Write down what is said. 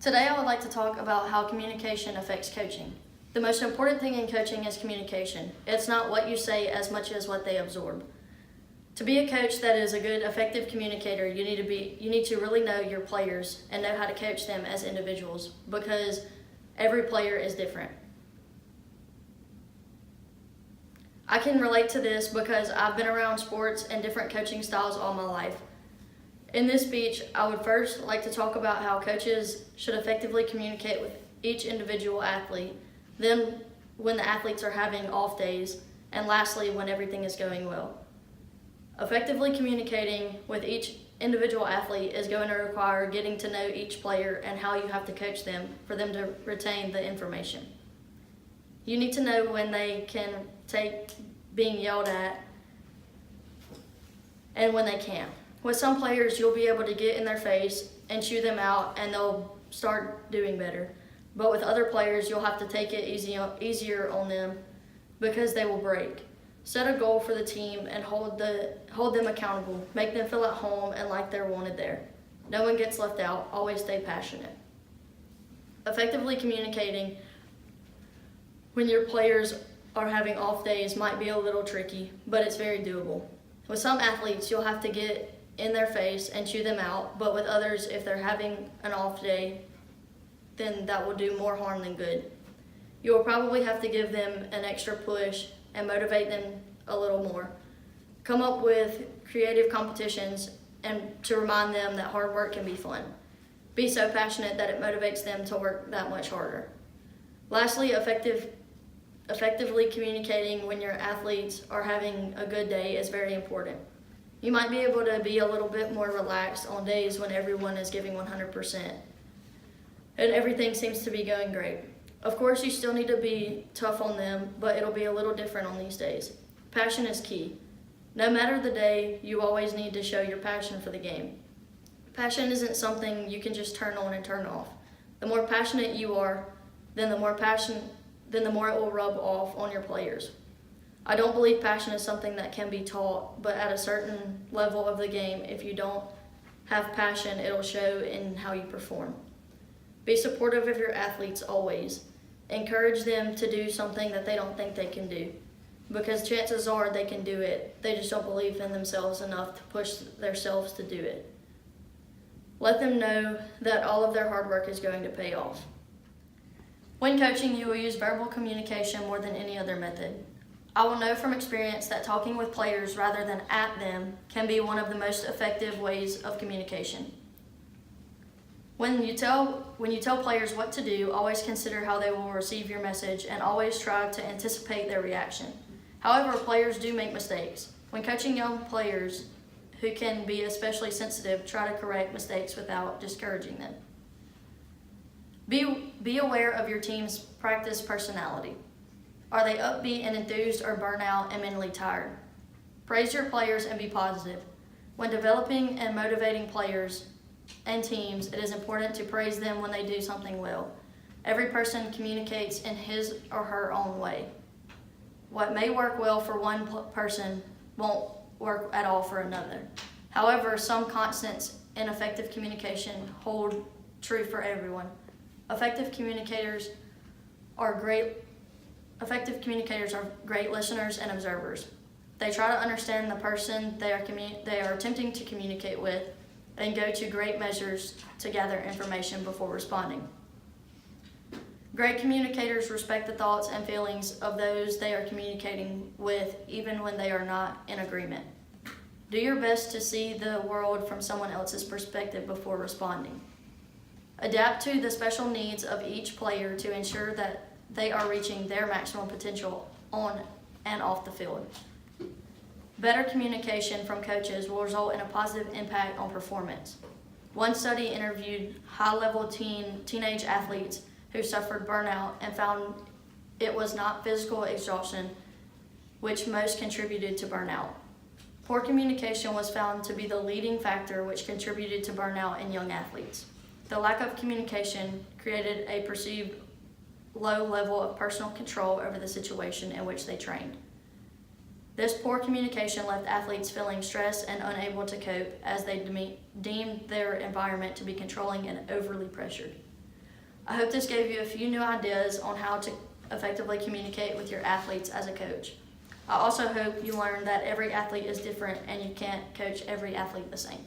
Today I would like to talk about how communication affects coaching. The most important thing in coaching is communication. It's not what you say as much as what they absorb. To be a coach that is a good, effective communicator, you need to really know your players and know how to coach them as individuals, because every player is different. I can relate to this because I've been around sports and different coaching styles all my life. In this speech, I would first like to talk about how coaches should effectively communicate with each individual athlete, then when the athletes are having off days, and lastly, when everything is going well. Effectively communicating with each individual athlete is going to require getting to know each player and how you have to coach them for them to retain the information. You need to know when they can take being yelled at and when they can't. With some players, you'll be able to get in their face and chew them out and they'll start doing better. But with other players, you'll have to take it easier on them because they will break. Set a goal for the team and hold them accountable. Make them feel at home and like they're wanted there. No one gets left out. Always stay passionate. Effectively communicating when your players are having off days might be a little tricky, but it's very doable. With some athletes, you'll have to get in their face and chew them out, but with others, if they're having an off day, then that will do more harm than good. You will probably have to give them an extra push and motivate them a little more. Come up with creative competitions and to remind them that hard work can be fun. Be so passionate that it motivates them to work that much harder. Lastly, effectively communicating when your athletes are having a good day is very important. You might be able to be a little bit more relaxed on days when everyone is giving 100% and everything seems to be going great. Of course, you still need to be tough on them, but it'll be a little different on these days. Passion is key. No matter the day, you always need to show your passion for the game. Passion isn't something you can just turn on and turn off. The more passionate you are, then the more it will rub off on your players. I don't believe passion is something that can be taught, but at a certain level of the game, if you don't have passion, it'll show in how you perform. Be supportive of your athletes always. Encourage them to do something that they don't think they can do, because chances are they can do it. They just don't believe in themselves enough to push themselves to do it. Let them know that all of their hard work is going to pay off. When coaching, you will use verbal communication more than any other method. I will know from experience that talking with players rather than at them can be one of the most effective ways of communication. When you tell players what to do, always consider how they will receive your message and always try to anticipate their reaction. However, players do make mistakes. When coaching young players who can be especially sensitive, try to correct mistakes without discouraging them. Be aware of your team's practice personality. Are they upbeat and enthused or burnt out and mentally tired? Praise your players and be positive. When developing and motivating players and teams, it is important to praise them when they do something well. Every person communicates in his or her own way. What may work well for one person won't work at all for another. However, some constants in effective communication hold true for everyone. Effective communicators are great listeners and observers. They try to understand the person they are attempting to communicate with and go to great measures to gather information before responding. Great communicators respect the thoughts and feelings of those they are communicating with, even when they are not in agreement. Do your best to see the world from someone else's perspective before responding. Adapt to the special needs of each player to ensure that they are reaching their maximum potential on and off the field. Better communication from coaches will result in a positive impact on performance. One study interviewed high-level teenage athletes who suffered burnout and found it was not physical exhaustion which most contributed to burnout. Poor communication was found to be the leading factor which contributed to burnout in young athletes. The lack of communication created a perceived low level of personal control over the situation in which they trained. This poor communication left athletes feeling stressed and unable to cope as they deemed their environment to be controlling and overly pressured. I hope this gave you a few new ideas on how to effectively communicate with your athletes as a coach. I also hope you learned that every athlete is different and you can't coach every athlete the same.